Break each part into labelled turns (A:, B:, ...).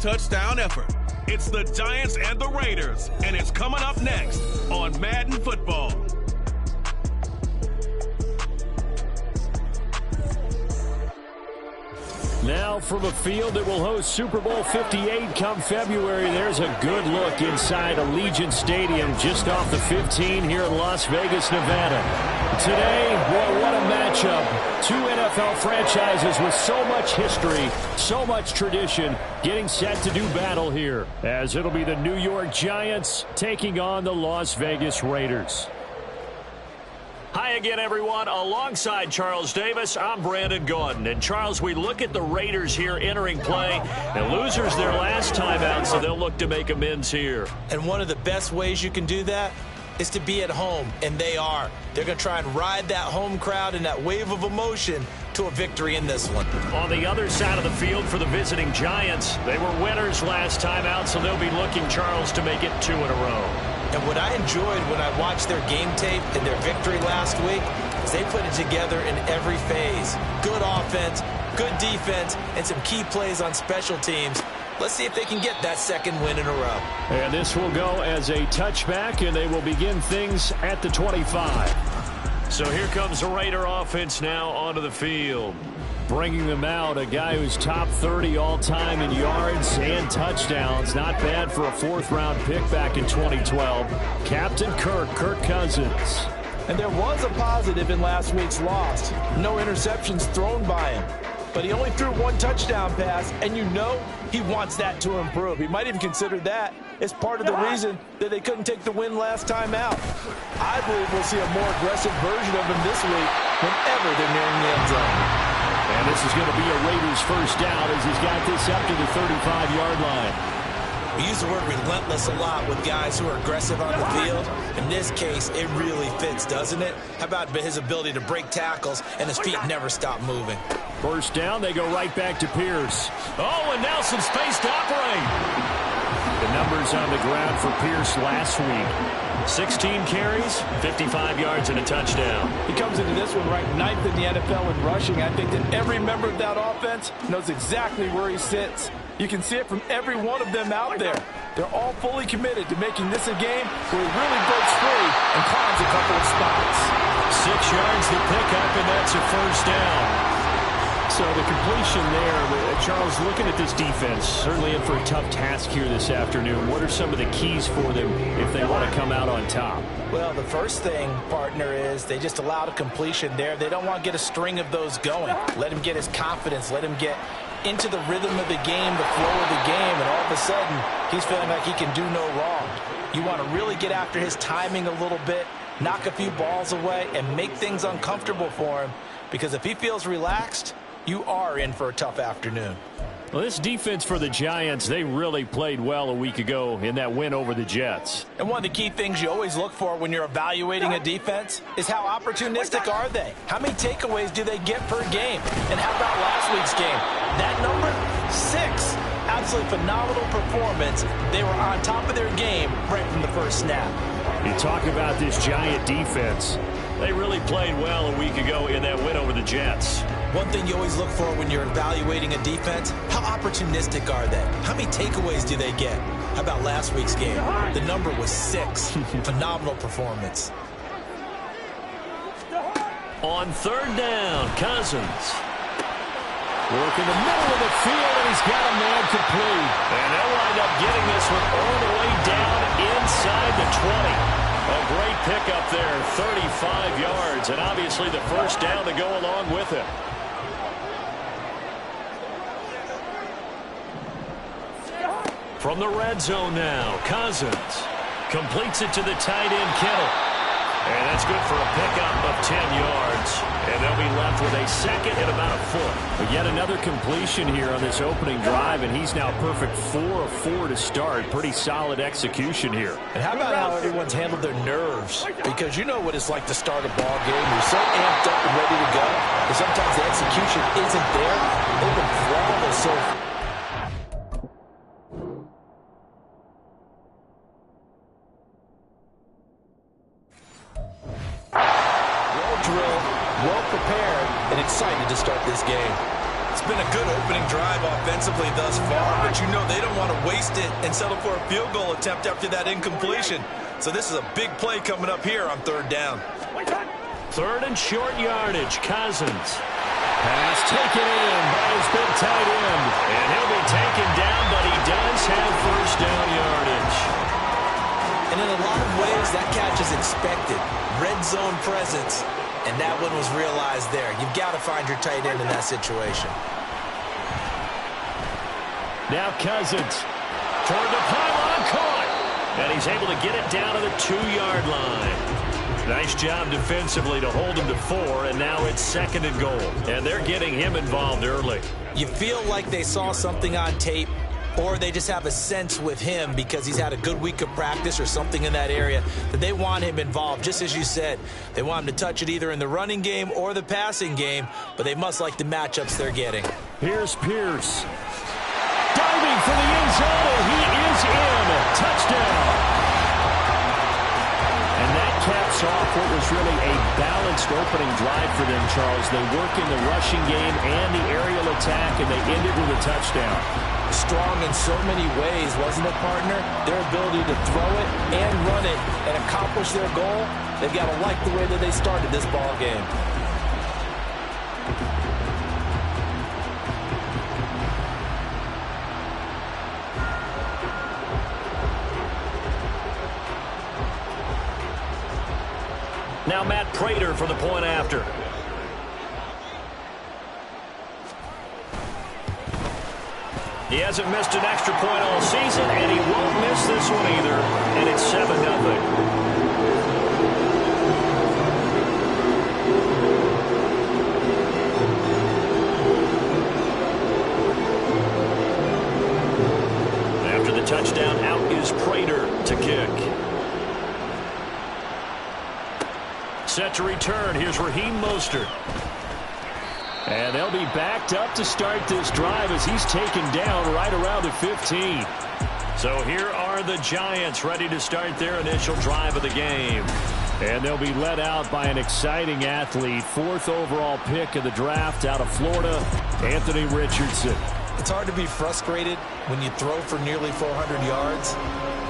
A: touchdown effort. It's the Giants and the Raiders, and it's coming up next on Madden Football.
B: Now from a field that will host Super Bowl 58 come February, there's a good look inside Allegiant Stadium just off the 15 here in Las Vegas, Nevada. Today, boy, what a matchup. Two NFL franchises with so much history, so much tradition, getting set to do battle here, as it'll be the New York Giants taking on the Las Vegas Raiders.
C: Hi again, everyone. Alongside Charles Davis, I'm Brandon Gaudin. And, Charles, we look at the Raiders here entering play, and losers their last time out, so they'll look to make amends here.
D: And one of the best ways you can do that is to be at home, and they are. They're going to try and ride that home crowd and that wave of emotion to a victory in this one.
C: On the other side of the field for the visiting Giants, they were winners last time out, so they'll be looking, Charles, to make it 2 in a row.
D: And what I enjoyed when I watched their game tape and their victory last week is they put it together in every phase. Good offense, good defense, and some key plays on special teams. Let's see if they can get that second win in a row.
B: And this will go as a touchback, and they will begin things at the 25.
C: So here comes the Raider offense now onto the field.
B: Bringing them out, a guy who's top 30 all-time in yards and touchdowns. Not bad for a fourth-round pick back in 2012. Captain Kirk Cousins.
E: And there was a positive in last week's loss. No interceptions thrown by him. But he only threw one touchdown pass, and you know he wants that to improve. He might even consider that as part of the reason that they couldn't take the win last time out. I believe we'll see a more aggressive version of him this week whenever they're nearing the end zone.
B: And this is going to be a Raiders first down as he's got this up to the 35-yard line.
D: We use the word relentless a lot with guys who are aggressive on the field. In this case, it really fits, doesn't it? How about his ability to break tackles and his feet never stop moving?
B: First down, they go right back to Pierce.
C: Oh, and now some space to operate.
B: The numbers on the ground for Pierce last week.
C: 16 carries, 55 yards, and a touchdown.
E: He comes into this one ranked 9th in the NFL in rushing. I think that every member of that offense knows exactly where he sits. You can see it from every one of them out there. They're all fully committed to making this a game where he really breaks free and climbs a couple of spots.
C: 6 yards to pick up, and that's a first down.
B: So the completion there, Charles, looking at this defense, certainly in for a tough task here this afternoon. What are some of the keys for them if they want to come out on top?
D: Well, the first thing, partner, is they just allowed a completion there. They don't want to get a string of those going. Let him get his confidence. Let him get into the rhythm of the game, the flow of the game, and all of a sudden, he's feeling like he can do no wrong. You want to really get after his timing a little bit, knock a few balls away, and make things uncomfortable for him, because if he feels relaxed, you are in for a tough afternoon.
B: Well, this defense for the Giants, they really played well a week ago in that win over the Jets.
D: And one of the key things you always look for when you're evaluating a defense is how opportunistic are they? How many takeaways do they get per game? And how about last week's game? That number? 6. Absolutely phenomenal performance. They were on top of their game right from the first snap.
B: You talk about this Giant defense.
C: They really played well a week ago in that win over the Jets.
D: One thing you always look for when you're evaluating a defense, how opportunistic are they? How many takeaways do they get? How about last week's game? The number was 6. Phenomenal performance.
C: On third down, Cousins.
B: Work in the middle of the field, and he's got a man complete.
C: And they'll wind up getting this one all the way down inside the 20. A great pickup there, 35 yards, and obviously the first down to go along with it. From the red zone now, Cousins completes it to the tight end, Kittle. And that's good for a pickup of 10 yards. And they'll be left with a second and about a foot.
B: But yet another completion here on this opening drive, and he's now perfect 4 of 4 to start. Pretty solid execution here.
D: And how about how everyone's handled their nerves? Because you know what it's like to start a ball game. You're so amped up and ready to go. But sometimes the execution isn't there. They've been flawless so far. Well prepared and excited to start this game.
E: It's been a good opening drive offensively thus far, but you know they don't want to waste it and settle for a field goal attempt after that incompletion. So this is a big play coming up here on third down.
C: Third and short yardage, Cousins.
B: Pass taken in by his big tight end.
C: And he'll be taken down, but he does have first down yardage.
D: And in a lot of ways, that catch is expected. Red zone presence, and that one was realized there. You've got to find your tight end in that situation.
C: Now Cousins toward the pylon, caught. And he's able to get it down to the 2-yard line. Nice job defensively to hold him to 4, and now it's second and goal. And they're getting him involved early.
D: You feel like they saw something on tape, or they just have a sense with him because he's had a good week of practice or something in that area that they want him involved. Just as you said, they want him to touch it either in the running game or the passing game, but they must like the matchups they're getting.
B: Here's Pierce. Diving for the end zone, and he is in. Touchdown. And that caps off what was really a balanced opening drive for them, Charles. They work in the rushing game and the aerial attack, and they ended with a touchdown.
D: Strong in so many ways, wasn't it, partner? Their ability to throw it and run it and accomplish their goal, they've got to like the way that they started this ball game.
C: Now Matt Prater for the point after. He hasn't missed an extra point all season, and he won't miss this one either. And it's 7-0. After the touchdown, out is Prater to kick. Set to return. Here's Raheem Mostert.
B: And they'll be backed up to start this drive as he's taken down right around the 15.
C: So here are the Giants ready to start their initial drive of the game.
B: And they'll be led out by an exciting athlete. 4th overall pick of the draft out of Florida, Anthony Richardson.
D: It's hard to be frustrated when you throw for nearly 400 yards,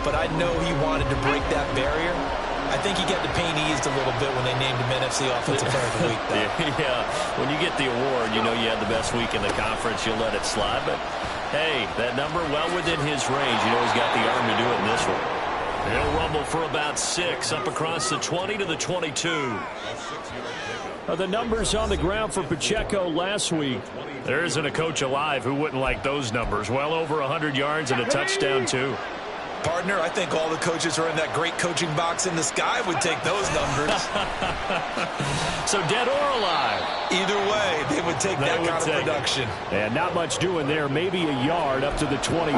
D: but I know he wanted to break that barrier. I think he got the pain eased a little bit when they named him NFC Offensive Player of the Week, though.
C: Yeah, when you get the award, you know you had the best week in the conference. You'll let it slide. But, hey, that number well within his range. You know he's got the arm to do it in this one. He'll rumble for about 6 up across the 20 to the 22.
B: The numbers on the ground for Pacheco last week.
C: There isn't a coach alive who wouldn't like those numbers. Well over 100 yards and a touchdown, too.
E: Partner, I think all the coaches who are in that great coaching box in the sky would take those numbers.
C: So dead or alive?
E: Either way, they would take that kind of production.
B: And not much doing there. Maybe a yard up to the 23.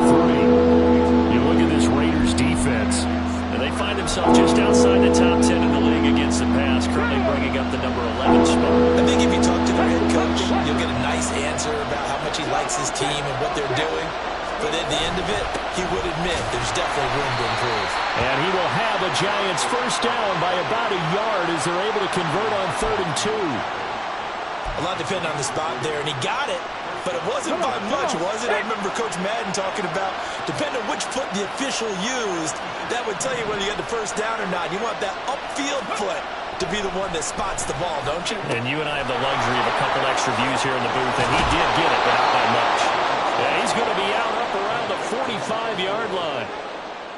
B: You look at this Raiders defense.
C: And they find themselves just outside the top 10 in the league against the pass, currently bringing up the number 11 spot.
D: I think if you talk to their head coach, you'll get a nice answer about how much he likes his team and what they're doing. But at the end of it, he would admit there's definitely room to improve.
B: And he will have a Giants first down by about a yard as they're able to convert on 3rd and 2.
D: A lot depending on the spot there, and he got it, but it wasn't by much, was it? I remember Coach Madden talking about, depending on which foot the official used, that would tell you whether you had the first down or not. You want that upfield foot to be the one that spots the ball, don't you?
C: And you and I have the luxury of a couple extra views here in the booth, and he did get it, but not by much. Yeah, he's going to be out up around the 45-yard line.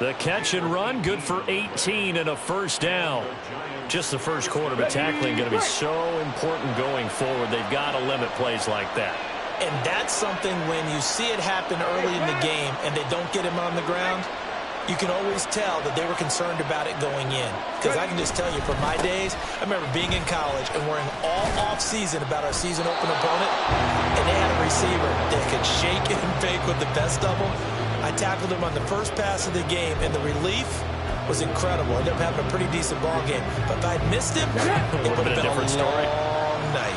C: The catch and run, good for 18 and a first down. Just the first quarter, but tackling going to be so important going forward. They've got to limit plays like that.
D: And that's something when you see it happen early in the game and they don't get him on the ground, you can always tell that they were concerned about it going in. Because I can just tell you, from my days, I remember being in college and worrying all off-season about our season open opponent, and they had a receiver that could shake and bake with the best of them. I tackled him on the first pass of the game, and the relief was incredible. I ended up having a pretty decent ball game. But if I'd missed him, it would have been a different story. Long night.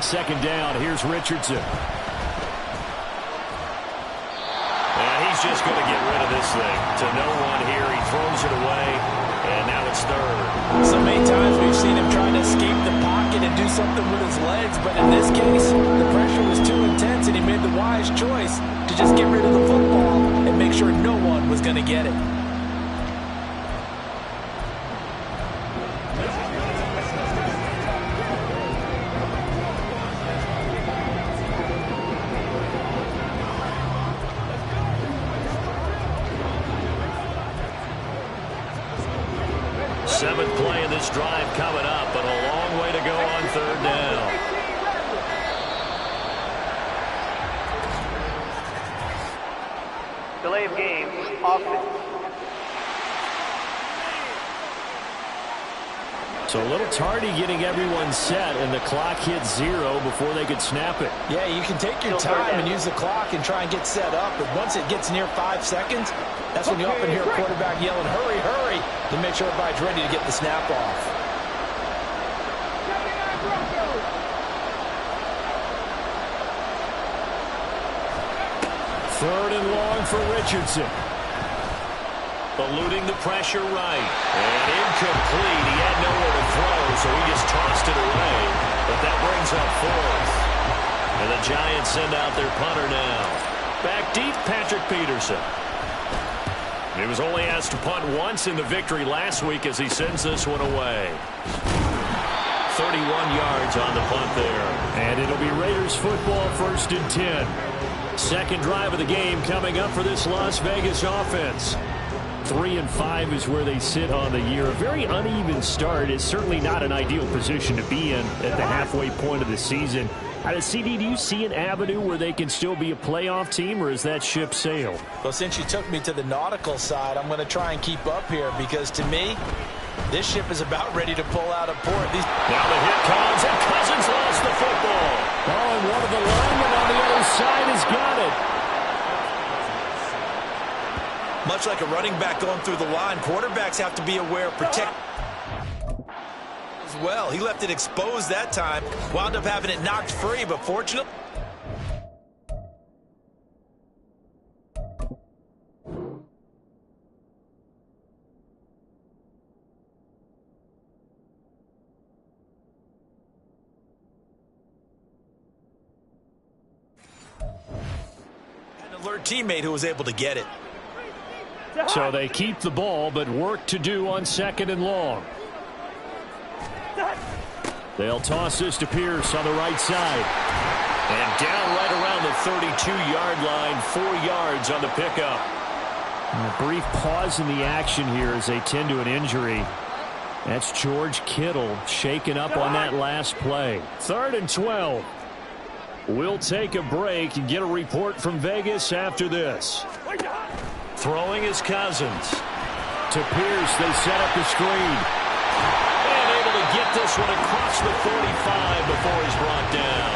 B: Second down, here's Richardson.
C: And he's just going to get rid of this thing. To no one here, he throws it away, and now it's third.
D: So many times we've seen him trying to escape the pocket and do something with his legs, but in this case, the pressure was too intense and he made the wise choice to just get rid of the football and make sure no one was going to get it.
C: Seventh play of this drive coming up, but a long way to go on third down.
F: Delay of game, offense.
B: So a little tardy getting everyone set, and the clock hit 0 before they could snap it.
D: Yeah, you can take your time and use the clock and try and get set up, but once it gets near 5 seconds, that's when you often hear a quarterback yelling, hurry, hurry, to make sure everybody's ready to get the snap off.
B: Third and long for Richardson.
C: Eluding the pressure right. And incomplete. He had nowhere to throw, so he just tossed it away. But that brings up fourth. And the Giants send out their punter now. Back deep, Patrick Peterson. He was only asked to punt once in the victory last week as he sends this one away. 31 yards on the punt there.
B: And it'll be Raiders football, 1st and 10. Second drive of the game coming up for this Las Vegas offense. 3-5 is where they sit on the year. A very uneven start is certainly not an ideal position to be in at the halfway point of the season. CD, do you see an avenue where they can still be a playoff team, or is that ship sailed?
D: Well, since you took me to the nautical side, I'm going to try and keep up here because, to me, this ship is about ready to pull out of port.
C: Now the hit comes, and Cousins lost the football.
B: Oh, and one of the linemen on the other side has got it.
E: Much like a running back going through the line, quarterbacks have to be aware of protect as well. He left it exposed that time, wound up having it knocked free, but fortunately. An alert teammate who was able to get it.
B: So they keep the ball, but work to do on 2nd and long. They'll toss this to Pierce on the right side.
C: And down right around the 32-yard line, 4 yards on the pickup.
B: And a brief pause in the action here as they tend to an injury. That's George Kittle shaken up on that last play. 3rd and 12. We'll take a break and get a report from Vegas after this.
C: Throwing is Cousins.
B: To Pierce, they set up the screen.
C: And able to get this one across the 45 before he's brought down.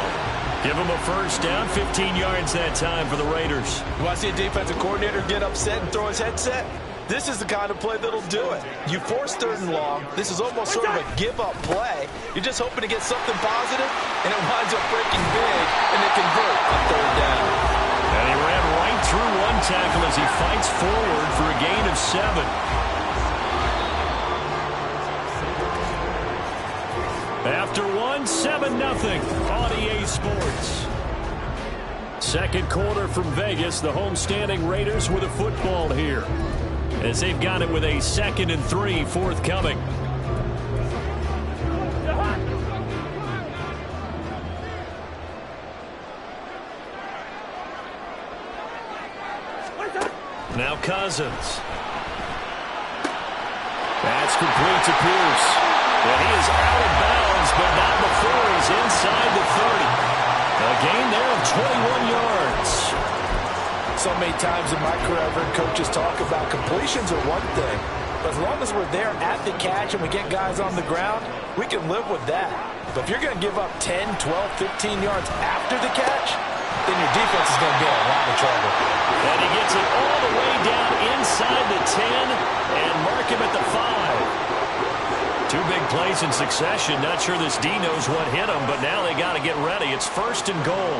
C: Give him a first down, 15 yards that time for the Raiders.
E: You want to see a defensive coordinator get upset and throw his headset? This is the kind of play that'll do it. You force 3rd and long. This is almost sort of a give-up play. You're just hoping to get something positive, and it winds up breaking big, and they convert on 3rd down.
C: And he ran right through one tackle as he fights forward for a gain of 7.
B: After 7-0 on EA Sports. Second quarter from Vegas. The homestanding Raiders with a football here, as they've got it with a 2nd and 3 forthcoming.
C: Now Cousins.
B: That's complete to Pierce.
C: And he is out of bounds, but not before he's inside the 30. A gain there of 21 yards.
D: So many times in my career, I've heard coaches talk about completions are one thing, but as long as we're there at the catch and we get guys on the ground, we can live with that. But if you're going to give up 10, 12, 15 yards after the catch, then your defense is going to be in a lot of trouble.
C: And he gets it all the way down inside the 10 and mark him at the 5. 2 big plays in succession. Not sure this D knows what hit him, but now they got to get ready. It's 1st and goal.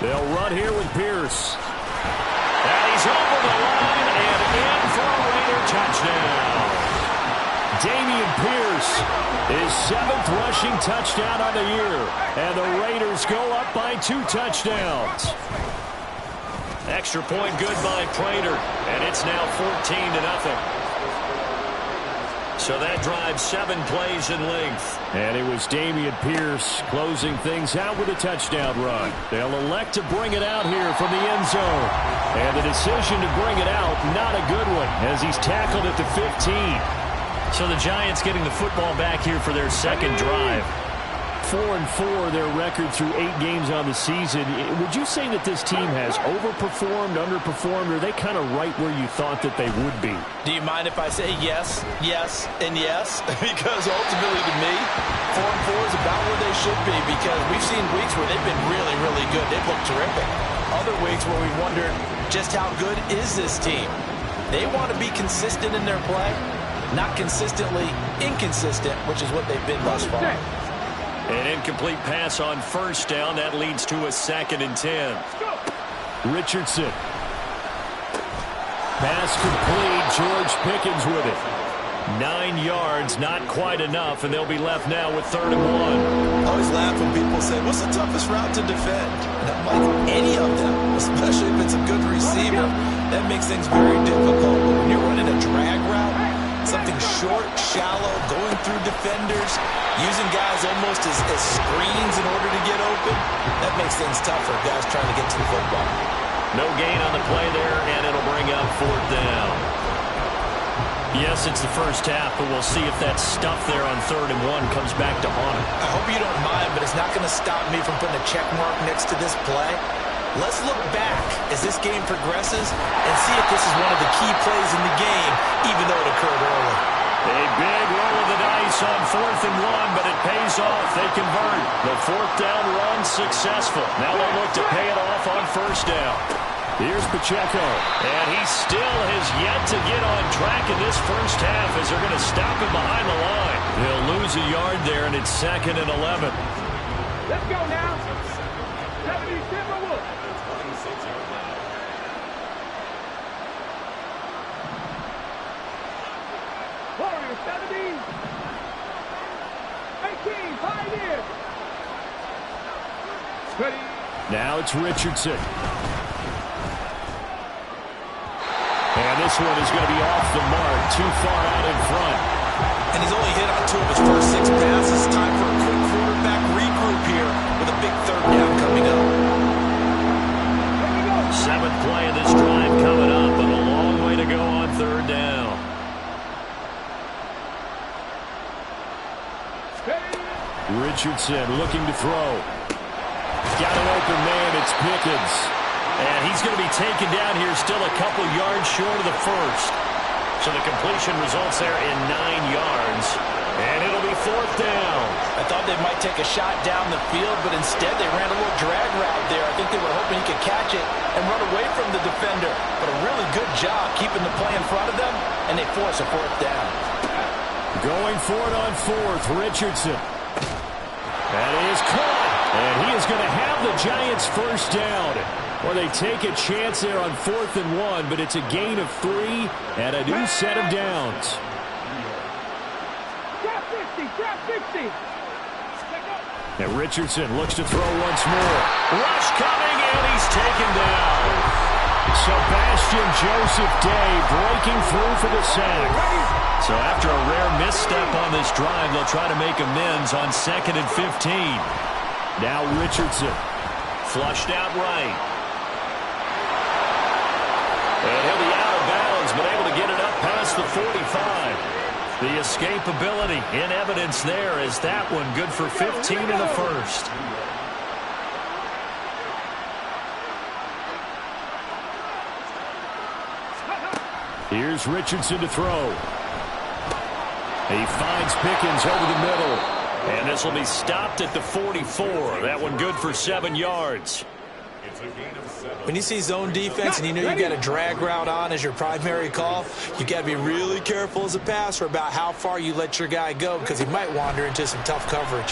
B: They'll run here with Pierce.
C: And he's over the line and in for a Raider touchdown.
B: Dameon Pierce, his 7th rushing touchdown on the year. And the Raiders go up by 2 touchdowns.
C: Extra point good by Prater, and it's now 14-0. So that drives 7 plays in length.
B: And it was Dameon Pierce closing things out with a touchdown run. They'll elect to bring it out here from the end zone. And the decision to bring it out, not a good one, as he's tackled at the 15.
C: So the Giants getting the football back here for their second drive.
B: 4-4, their record through 8 games on the season. Would you say that this team has overperformed, underperformed, or are they kind of right where you thought that they would be?
E: Do you mind if I say yes, yes, and yes? Because ultimately to me, 4-4 is about where they should be, because we've seen weeks where they've been really, really good. They've looked terrific. Other weeks where we wondered just how good is this team. They want to be consistent in their play, not consistently inconsistent, which is what they've been thus far.
C: An incomplete pass on first down. That leads to a 2nd and 10.
B: Richardson. Pass complete. George Pickens with it. 9 yards, not quite enough, and they'll be left now with 3rd and 1.
E: I always laugh when people say, what's the toughest route to defend? And I'm like, any of them, especially if it's a good receiver. That makes things very difficult. But when you're running a drag route, something short, shallow, going through defenders, using guys almost as screens in order to get open, that makes things tough for guys trying to get to the football.
C: No gain on the play there, and it'll bring up 4th down. Yes, it's the first half, but we'll see if that stuff there on 3rd and 1 comes back to haunt him.
E: I hope you don't mind, but it's not going to stop me from putting a check mark next to this play. Let's look back as this game progresses and see if this is one of the key plays in the game, even though it occurred early.
C: A big roll of the dice on 4th and 1, but it pays off. They convert. The 4th down run successful. Now they'll look to pay it off on 1st down.
B: Here's Pacheco.
C: And he still has yet to get on track in this first half as they're going to stop him behind the line. They'll lose a yard there, and it's 2nd and 11.
F: Let's go now. 77 Wood. Warriors 70. 18, Pioneers. Ready.
B: Now it's Richardson. And this one is going to be off the mark, too far out in front.
E: And he's only hit on 2 of his first 6 passes. Time for a quick quarterback regroup here with a big 3rd down coming up.
C: 7th play of this drive coming up, but a long way to go on 3rd down.
B: Richardson looking to throw. Got an open man, it's Pickens.
C: And he's going to be taken down here still a couple yards short of the first. So the completion results there in 9 yards. And it'll be 4th down.
E: I thought they might take a shot down the field, but instead they ran a little drag route there. I think they were hoping he could catch it and run away from the defender. But a really good job keeping the play in front of them, and they force a 4th down.
B: Going for it on 4th, Richardson. That is caught. And he is going to have the Giants 1st down. Or they take a chance there on 4th and 1, but it's a gain of 3 and a new set of downs.
F: Drop 50.
B: And Richardson looks to throw once more.
C: Rush coming, and he's taken down.
B: Sebastian Joseph Day breaking through for the sack.
C: So after a rare misstep on this drive, they'll try to make amends on 2nd and 15.
B: Now Richardson.
C: Flushed out right. And he'll be out of bounds, but able to get it up past the 45. The escapability in evidence there as that one good for 15 in the first.
B: Here's Richardson to throw. He finds Pickens over the middle.
C: And this will be stopped at the 44. That one good for 7 yards.
E: When you see zone defense and you know you got a drag route on as your primary call, you got to be really careful as a passer about how far you let your guy go, because he might wander into some tough coverage.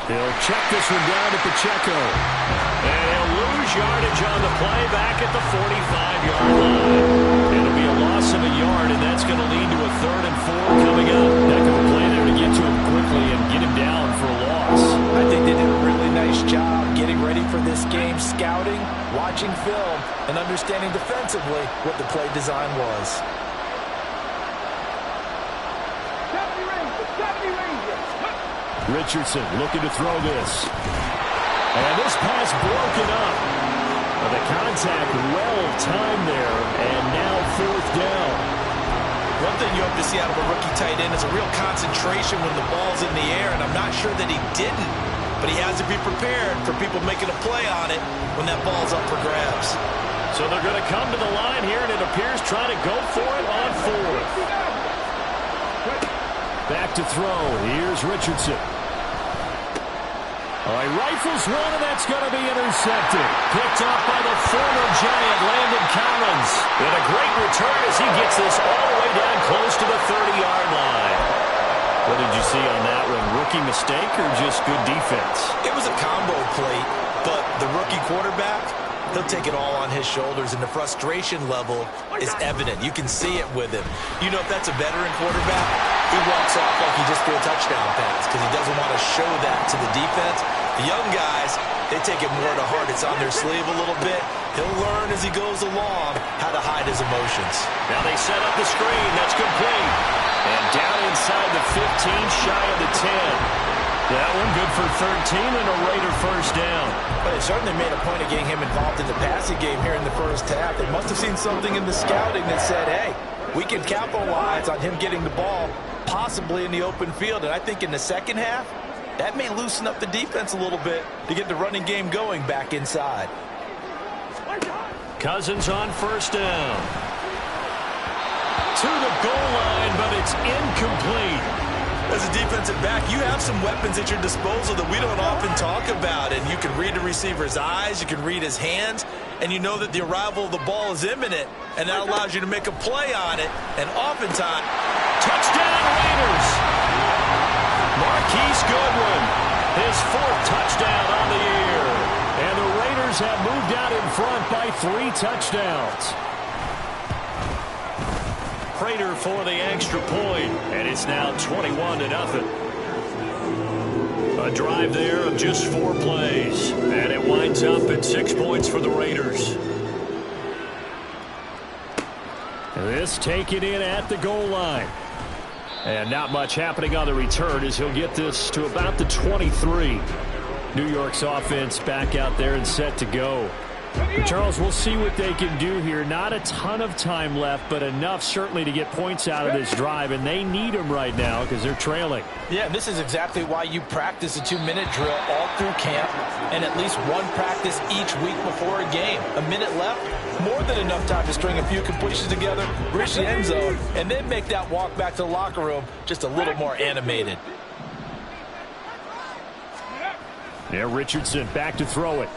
B: He'll check this one down to Pacheco.
C: And he'll lose yardage on the play back at the 45-yard line. It'll be a long loss of a yard, and that's going to lead to a 3rd and 4 coming up.
B: Heck of a play there to get to him quickly and get him down for a loss.
E: I think they did a really nice job getting ready for this game, scouting, watching film, and understanding defensively what the play design was.
F: 70 Rangers.
B: Richardson looking to throw this. And this pass broken up. The contact well timed there, and now 4th down.
D: One thing you hope to see out of a rookie tight end is a real concentration when the ball's in the air, and I'm not sure that he didn't, but he has to be prepared for people making a play on it when that ball's up for grabs.
C: So they're going to come to the line here, and it appears trying to go for it on 4th.
B: Back to throw. Here's Richardson. All right, rifles one, and that's going to be intercepted. Picked off by the former Giant, Landon Collins.
C: And a great return as he gets this all the way down close to the 30-yard line. What did you see on that one? Rookie mistake or just good defense?
D: It was a combo plate, but the rookie quarterback, he'll take it all on his shoulders, and the frustration level is evident. You can see it with him. You know, if that's a veteran quarterback, he walks off like he just threw a touchdown pass because he doesn't want to show that to the defense. The young guys, they take it more to heart. It's on their sleeve a little bit. He'll learn as he goes along how to hide his emotions.
C: Now they set up the screen. That's complete. And down inside the 15, shy of the 10. That one good for 13 and a Raider 1st down.
D: But they certainly made a point of getting him involved in the passing game here in the 1st half. They must have seen something in the scouting that said, hey, we can capitalize on him getting the ball possibly in the open field. And I think in the 2nd half, that may loosen up the defense a little bit to get the running game going back inside.
C: Cousins on 1st down. To the goal line, but it's incomplete.
D: As a defensive back, you have some weapons at your disposal that we don't often talk about. And you can read the receiver's eyes, you can read his hands, and you know that the arrival of the ball is imminent, and that allows you to make a play on it. And oftentimes,
C: touchdown Raiders! Marquise Goodwin, his 4th touchdown on the year.
B: And the Raiders have moved out in front by 3 touchdowns.
C: Prater for the extra point, and it's now 21-0. A drive there of just 4 plays, and it winds up at 6 points for the Raiders.
B: This taken in at the goal line. And not much happening on the return as he'll get this to about the 23. New York's offense back out there and set to go. Charles, we'll see what they can do here. Not a ton of time left, but enough certainly to get points out of this drive, and they need them right now because they're trailing.
D: yeah, this is exactly why you practice a 2-minute drill all through camp and at least one practice each week before a game. A minute left, more than enough time to string a few completions together, reach the end zone, and then make that walk back to the locker room just a little more animated.
B: Yeah, Richardson back to throw it.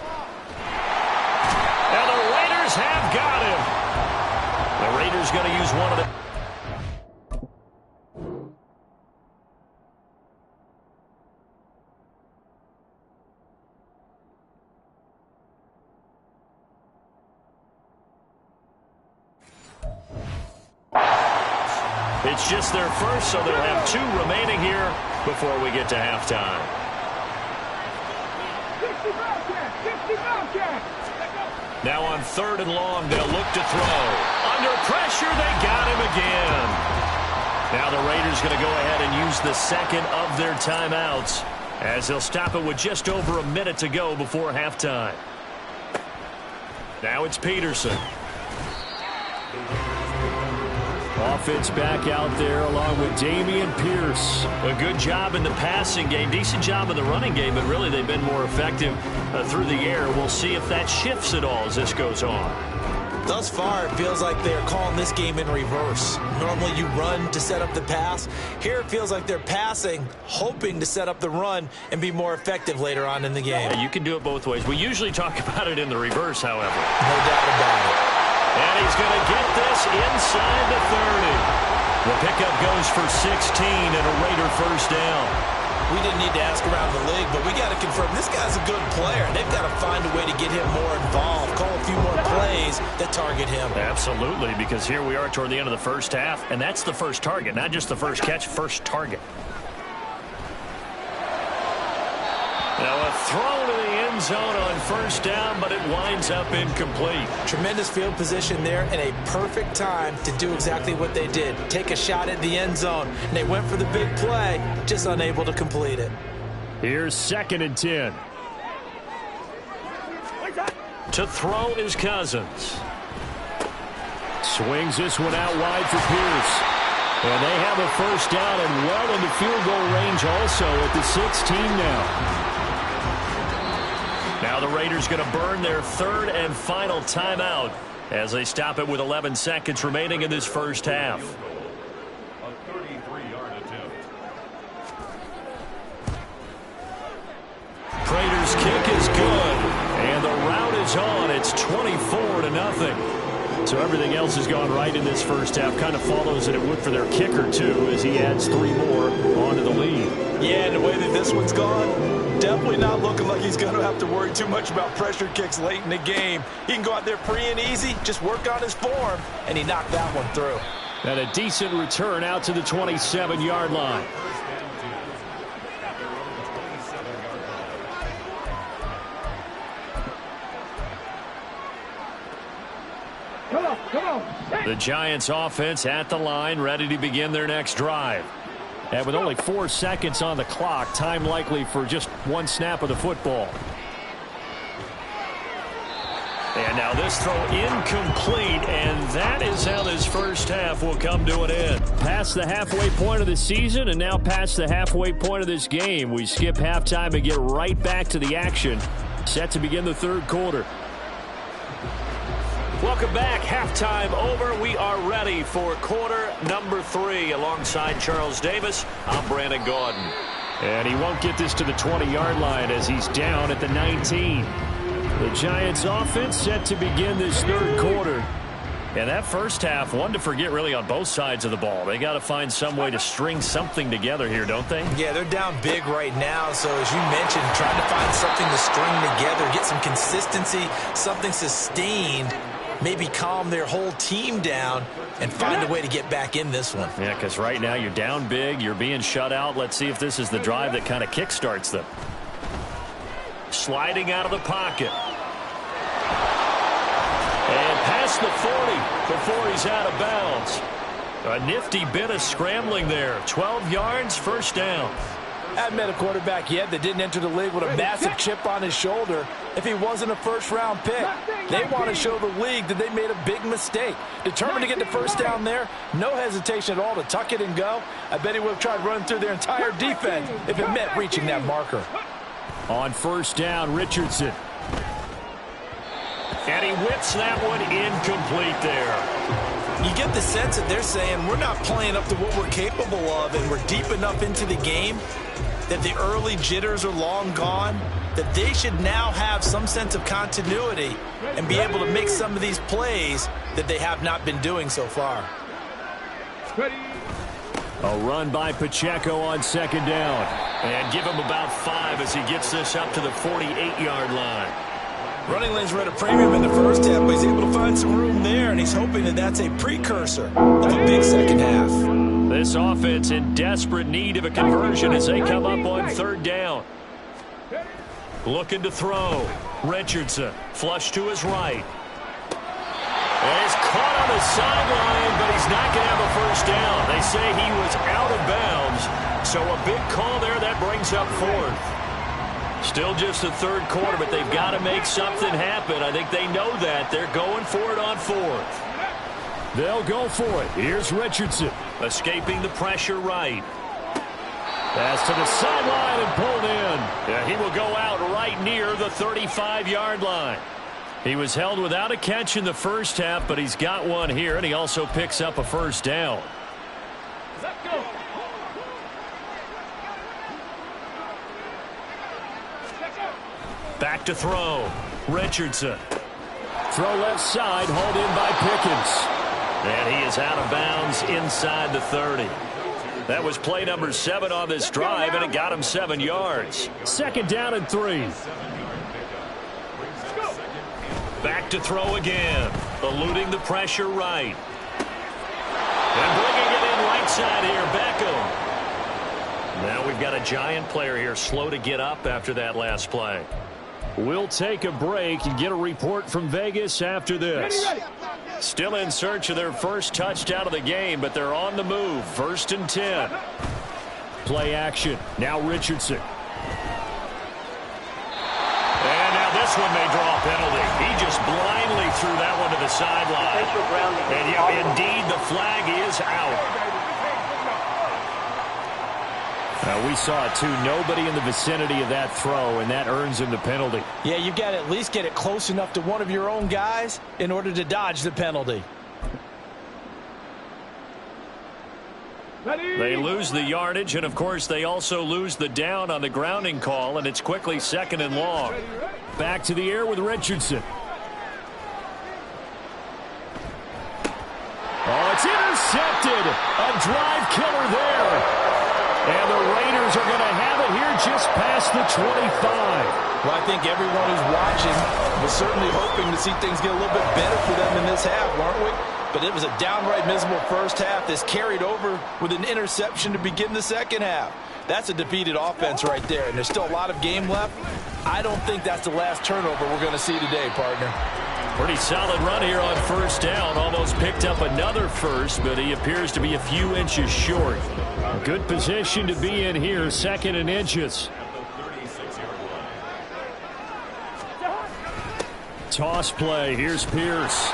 C: And the Raiders have got him. The Raiders going to use one of the... It's just their first, so they'll have 2 remaining here before we get to halftime.
F: 60 Bobcats.
C: Now on 3rd and long, they'll look to throw. Under pressure, they got him again. Now the Raiders going to go ahead and use the 2nd of their timeouts as they'll stop it with just over a minute to go before halftime. Now it's Peterson.
B: Offense back out there along with Dameon Pierce.
C: A good job in the passing game, decent job in the running game, but really they've been more effective through the air. We'll see if that shifts at all as this goes on.
D: Thus far, it feels like they're calling this game in reverse. Normally you run to set up the pass. Here it feels like they're passing, hoping to set up the run and be more effective later on in the game.
C: Yeah, you can do it both ways. We usually talk about it in the reverse, however.
D: No doubt about it.
C: And he's going to get this inside the 30. The pickup goes for 16 and a Raider 1st down.
D: We didn't need to ask around the league, but we got to confirm this guy's a good player. They've got to find a way to get him more involved, call a few more plays that target him.
C: Absolutely, because here we are toward the end of the first half, and that's the first target, not just the first catch, first target. Now a throw to the end zone on first down, but it winds up incomplete.
D: Tremendous field position there and a perfect time to do exactly what they did. Take a shot at the end zone. And they went for the big play, just unable to complete it.
B: Here's 2nd and 10.
C: To throw is Cousins.
B: Swings this one out wide for Pierce. And they have a first down and well into field goal range also at the 16 now.
C: Now the Raiders going to burn their 3rd and final timeout as they stop it with 11 seconds remaining in this first half.
A: A 33-yard attempt.
C: Prater's kick is good, and the route is on. It's 24-0.
B: So everything else has gone right in this first half. Kind of follows that it would for their kicker, too, as he adds 3 more onto the lead.
E: Yeah, and the way that this one's gone, definitely not looking like he's going to have to worry too much about pressure kicks late in the game. He can go out there free and easy, just work on his form, and he knocked that one through.
B: And a decent return out to the 27-yard line.
F: Come on.
C: The Giants offense at the line, ready to begin their next drive.
B: And with only 4 seconds on the clock, time likely for just 1 snap of the football.
C: And now this throw incomplete, and that is how this first half will come to an end.
B: Past the halfway point of the season and now past the halfway point of this game. We skip halftime and get right back to the action. Set to begin the 3rd quarter.
C: Welcome back. Halftime over. We are ready for quarter number 3. Alongside Charles Davis, I'm Brandon Gaudin.
B: And he won't get this to the 20-yard line as he's down at the 19. The Giants offense set to begin this 3rd quarter.
C: And that first half, one to forget really on both sides of the ball. They got to find some way to string something together here, don't they?
D: Yeah, they're down big right now. So as you mentioned, trying to find something to string together, get some consistency, something sustained, maybe calm their whole team down and find a way to get back in this one.
C: Yeah, because right now you're down big, you're being shut out. Let's see if this is the drive that kind of kickstarts them. Sliding out of the pocket. And past the 40 before he's out of bounds. A nifty bit of scrambling there. 12 yards, first down.
E: I've met a quarterback yet that didn't enter the league with a massive chip on his shoulder if he wasn't a first-round pick. They want to show the league that they made a big mistake. Determined to get the first down there, no hesitation at all to tuck it and go. I bet he would have tried running through their entire defense if it meant reaching that marker.
B: On first down, Richardson.
C: And he whips that one incomplete there.
D: You get the sense that they're saying we're not playing up to what we're capable of, and we're deep enough into the game that the early jitters are long gone, that they should now have some sense of continuity and be able to make some of these plays that they have not been doing so far.
B: A run by Pacheco on 2nd down.
C: And give him about 5 as he gets this up to the 48-yard line.
D: Running lanes were at a premium in the first half, but he's able to find some room there, and he's hoping that that's a precursor of a big second half.
C: This offense in desperate need of a conversion as they come up on 3rd down. Looking to throw. Richardson, flush to his right. And he's caught on the sideline, but he's not going to have a first down. They say he was out of bounds, so a big call there that brings up 4th. Still just the 3rd quarter, but they've got to make something happen. I think they know that. They're going for it on 4th.
B: They'll go for it. Here's Richardson.
C: Escaping the pressure right.
B: Pass to the sideline and pulled in.
C: Yeah, he will go out right near the 35-yard line. He was held without a catch in the first half, but he's got one here, and he also picks up a first down.
F: Let's go.
C: Back to throw. Richardson.
B: Throw left side, hauled in by Pickens.
C: And he is out of bounds inside the 30. That was play number 7 on this drive, and it got him 7 yards.
B: 2nd down and 3.
C: Back to throw again. Eluding the pressure right. And bringing it in right side here, Beckham. Now we've got a Giant player here slow to get up after that last play.
B: We'll take a break and get a report from Vegas after this.
C: Still in search of their first touchdown of the game, but they're on the move. 1st and 10.
B: Play action. Now Richardson.
C: And now this one may draw a penalty. He just blindly threw that one to the sideline. And yeah, indeed, the flag is out.
B: We saw it too. Nobody in the vicinity of that throw, and that earns him the penalty.
E: Yeah, you got to at least get it close enough to one of your own guys in order to dodge the penalty.
C: They lose the yardage, and of course they also lose the down on the grounding call, and it's quickly 2nd and long.
B: Back to the air with Richardson. Oh, it's intercepted. A drive killer there. And the Raiders are going to have it here just past the 25.
E: Well, I think everyone who's watching was certainly hoping to see things get a little bit better for them in this half, weren't we? But it was a downright miserable first half that's carried over with an interception to begin the second half. That's a defeated offense right there, and there's still a lot of game left. I don't think that's the last turnover we're going to see today, partner.
C: Pretty solid run here on 1st down. Almost picked up another first, but he appears to be a few inches short.
B: Good position to be in here, 2nd and inches. Toss play. Here's Pierce.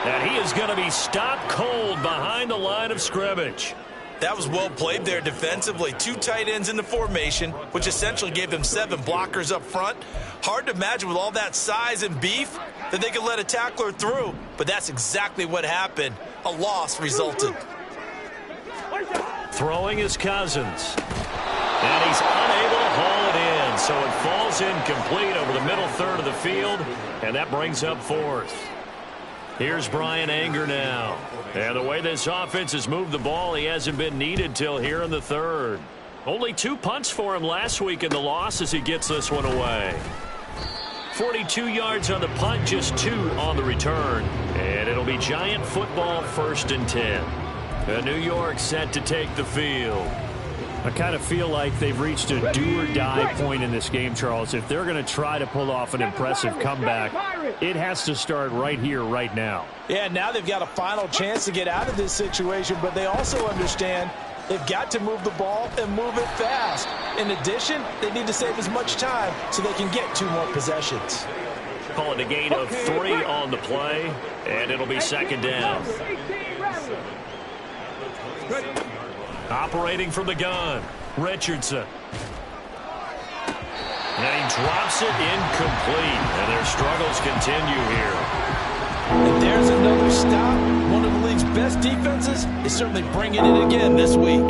C: And he is going to be stopped cold behind the line of scrimmage.
D: That was well played there defensively. 2 tight ends in the formation, which essentially gave them 7 blockers up front. Hard to imagine with all that size and beef that they could let a tackler through, but that's exactly what happened. A loss resulted.
C: Throwing is Cousins. And he's unable to haul it in, so it falls incomplete over the middle third of the field, and that brings up 4th. Here's Brian Anger now. And the way this offense has moved the ball, he hasn't been needed till here in the 3rd. Only 2 punts for him last week in the loss as he gets this one away. 42 yards on the punt, just 2 on the return. And it'll be Giant football, 1st and 10. And New York set to take the field.
B: I kind of feel like they've reached a do-or-die point in this game, Charles. If they're going to try to pull off an impressive comeback, it has to start right here, right now.
E: Yeah, now they've got a final chance to get out of this situation, but they also understand they've got to move the ball and move it fast. In addition, they need to save as much time so they can get 2 more possessions.
C: Call it a gain of 3 on the play, and it'll be 2nd down. Operating from the gun, Richardson. And he drops it incomplete, and their struggles continue here.
E: And there's another stop. One of the league's best defenses is certainly bringing it again this week.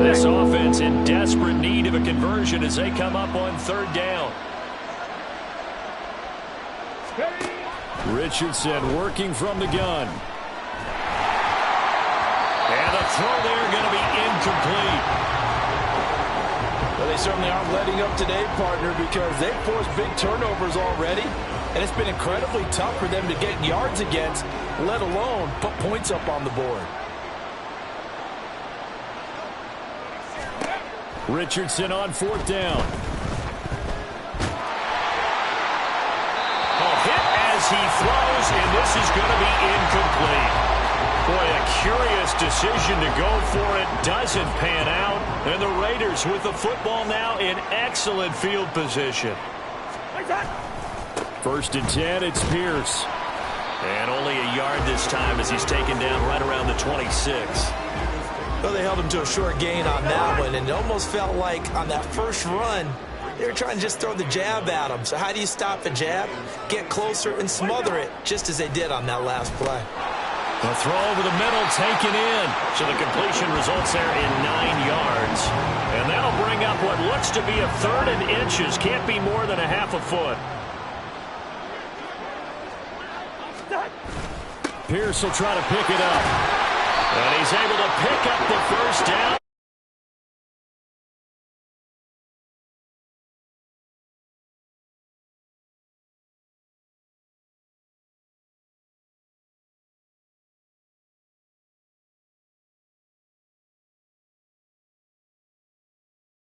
C: This offense in desperate need of a conversion as they come up on 3rd down.
B: Richardson working from the gun.
C: And the throw there going to be incomplete.
E: Well, they certainly aren't letting up today, partner, because they've forced big turnovers already, and it's been incredibly tough for them to get yards against, let alone put points up on the board.
B: Richardson on 4th down.
C: A hit as he throws, and this is going to be incomplete. Boy, a curious decision to go for it. Doesn't pan out. And the Raiders with the football now in excellent field position.
B: 1st and 10, it's Pierce.
C: And only a yard this time as he's taken down right around the 26.
D: Well, they held him to a short gain on that one, and it almost felt like on that first run, they were trying to just throw the jab at him. So how do you stop a jab? Get closer and smother it, just as they did on that last play.
C: The throw over the middle taken in. So the completion results there in 9 yards. And that'll bring up what looks to be a 3rd and inches. Can't be more than a half a foot.
B: Pierce will try to pick it up.
C: And he's able to pick up the first down.